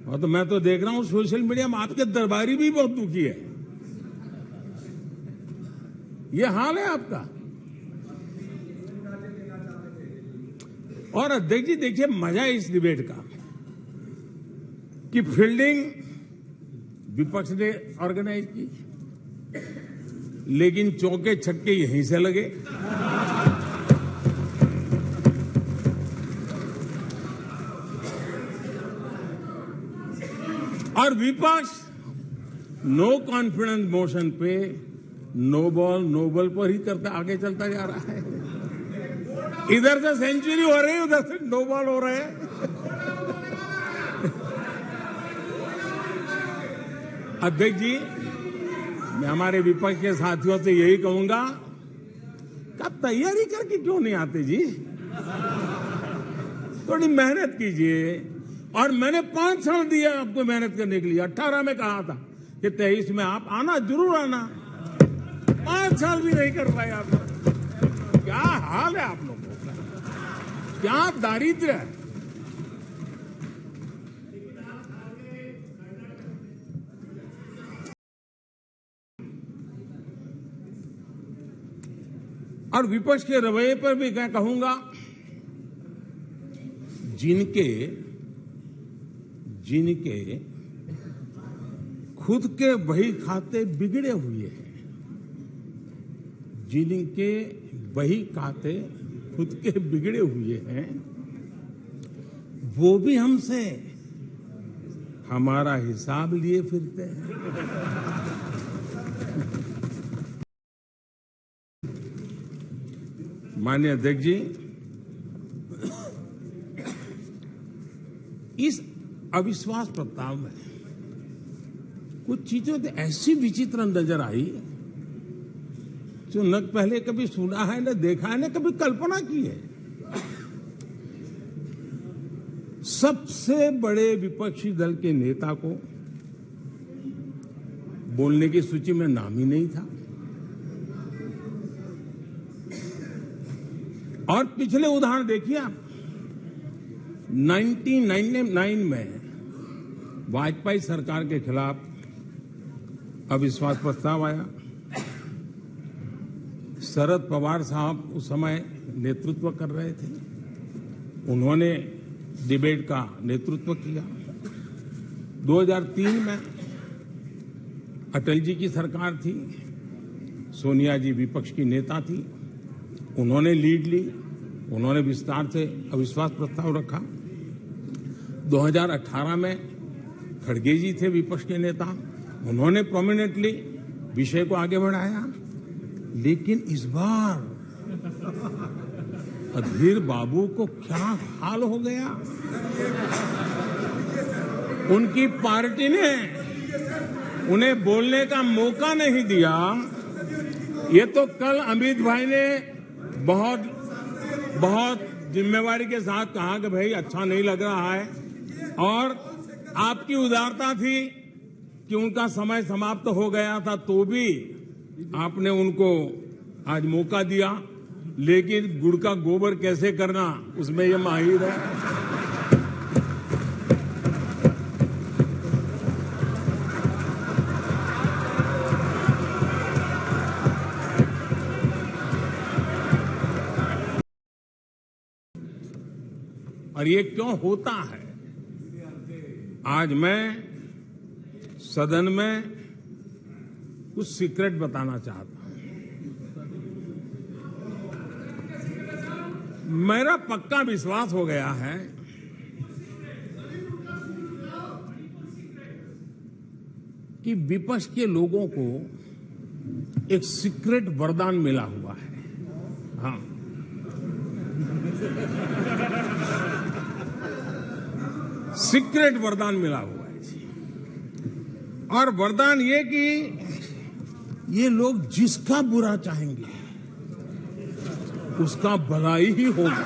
और तो मैं तो देख रहा हूं सोशल मीडिया में आपके दरबारी भी बहुत दुखी है। ये हाल है आपका। और अध्यक्ष जी देखिए, मजा है इस डिबेट का कि फील्डिंग विपक्ष ने ऑर्गेनाइज की, लेकिन चौके छक्के यहीं से लगे। और विपक्ष नो कॉन्फिडेंस मोशन पे नो बॉल नो बॉल पर ही करता आगे चलता जा रहा है। इधर से सेंचुरी हो रही है, उधर से नो बॉल हो रहे हैं। अध्यक्ष जी, मैं हमारे विपक्ष के साथियों से यही कहूंगा कि आप तैयारी करके क्यों नहीं आते जी? थोड़ी मेहनत कीजिए। और मैंने 5 साल दिया आपको मेहनत करने के लिए। 18 में कहा था कि 23 में आप आना, जरूर आना। 5 साल भी नहीं कर पाए आप। क्या हाल है आप लोगों का, क्या दारिद्र्य है। और विपक्ष के रवैये पर भी मैं कहूंगा, जिनके खुद के बही खाते बिगड़े हुए हैं, जिनके बही खाते खुद के बिगड़े हुए हैं, वो भी हमसे हमारा हिसाब लिए फिरते हैं। माननीय अध्यक्ष जी, इस अविश्वास प्रस्ताव में कुछ चीजें तो ऐसी विचित्र नजर आई जो न पहले कभी सुना है, न देखा है, न कभी कल्पना की है। सबसे बड़े विपक्षी दल के नेता को बोलने की सूची में नाम ही नहीं था। और पिछले उदाहरण देखिए आप। 1999 में वाजपेयी सरकार के खिलाफ अविश्वास प्रस्ताव आया। शरद पवार साहब उस समय नेतृत्व कर रहे थे, उन्होंने डिबेट का नेतृत्व किया। 2003 में अटल जी की सरकार थी, सोनिया जी विपक्ष की नेता थी, उन्होंने लीड ली, उन्होंने विस्तार से अविश्वास प्रस्ताव रखा। 2018 में खड़गे जी थे विपक्ष के नेता, उन्होंने प्रोमिनेंटली विषय को आगे बढ़ाया। लेकिन इस बार अधीर बाबू को क्या हाल हो गया, उनकी पार्टी ने उन्हें बोलने का मौका नहीं दिया। ये तो कल अमित भाई ने बहुत जिम्मेवारी के साथ कहा कि भाई अच्छा नहीं लग रहा है, और आपकी उदारता थी कि उनका समय समाप्त हो गया था, तो भी आपने उनको आज मौका दिया। लेकिन गुड़ का गोबर कैसे करना, उसमें ये माहिर है। और ये क्यों होता है? आज मैं सदन में कुछ सीक्रेट बताना चाहता हूं। मेरा पक्का विश्वास हो गया है कि विपक्ष के लोगों को एक सीक्रेट वरदान मिला हुआ है। हाँ, सीक्रेट वरदान मिला हुआ है जी। और वरदान ये कि ये लोग जिसका बुरा चाहेंगे उसका भलाई ही होगा।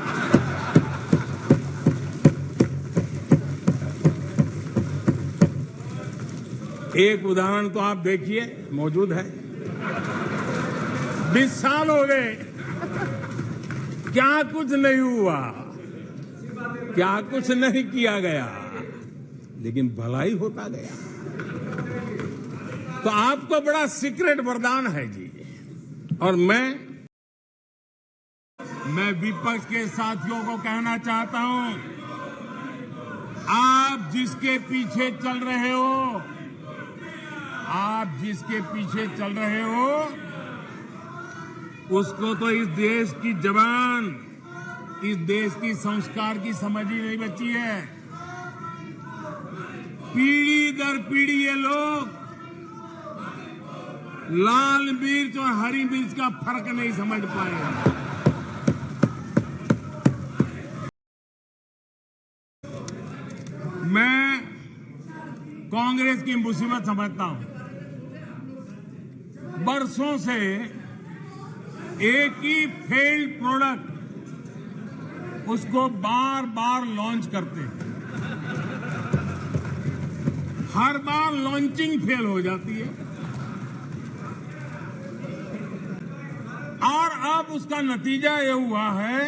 एक उदाहरण तो आप देखिए, मौजूद है। 20 साल हो गए, क्या कुछ नहीं हुआ, क्या कुछ नहीं किया गया। लेकिन भलाई होता गया। तो आपको बड़ा सीक्रेट वरदान है जी। और मैं विपक्ष के साथियों को कहना चाहता हूं, आप जिसके पीछे चल रहे हो, आप जिसके पीछे चल रहे हो, उसको तो इस देश की जबान, इस देश की संस्कार की समझ ही नहीं बची है। पीढ़ी दर पीढ़ी ये लोग लाल मिर्च और हरी मिर्च का फर्क नहीं समझ पाए। मैं कांग्रेस की मुसीबत समझता हूं। बरसों से एक ही फेल्ड प्रोडक्ट, उसको बार बार लॉन्च करते हैं, हर बार लॉन्चिंग फेल हो जाती है और अब उसका नतीजा ये हुआ है,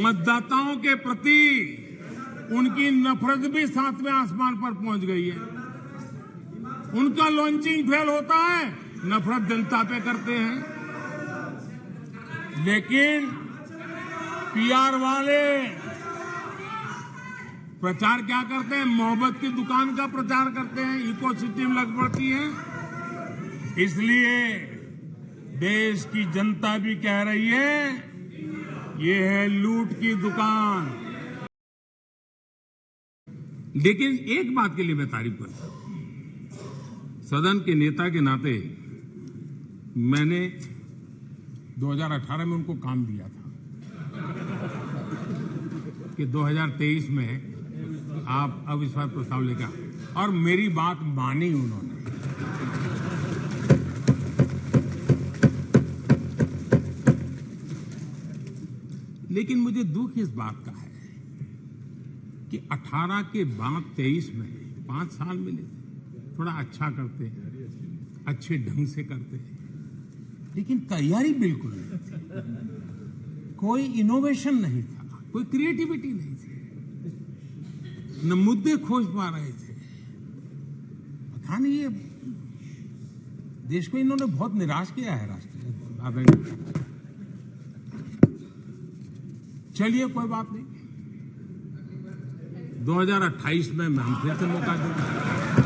मतदाताओं के प्रति उनकी नफरत भी 7वें आसमान पर पहुंच गई है। उनका लॉन्चिंग फेल होता है, नफरत जनता पे करते हैं। लेकिन पीआर वाले प्रचार क्या करते हैं? मोहब्बत की दुकान का प्रचार करते हैं, इकोसिस्टम लग पड़ती है। इसलिए देश की जनता भी कह रही है, ये है लूट की दुकान। लेकिन एक बात के लिए मैं तारीफ करता हूं, सदन के नेता के नाते मैंने 2018 में उनको काम दिया था कि 2023 में आप अविश्वास प्रस्ताव लेकर, और मेरी बात मानी उन्होंने। लेकिन मुझे दुख इस बात का है कि 18 के बाद 23 में 5 साल मिले, थोड़ा अच्छा करते, अच्छे ढंग से करते, लेकिन तैयारी बिल्कुल नहीं थी, कोई इनोवेशन नहीं था, कोई क्रिएटिविटी नहीं थी, न मुद्दे खोज पा रहे थे। पता नहीं, ये देश को इन्होंने बहुत निराश किया है राष्ट्र। चलिए कोई बात नहीं, 2028 में हम फिर से मौका देंगे।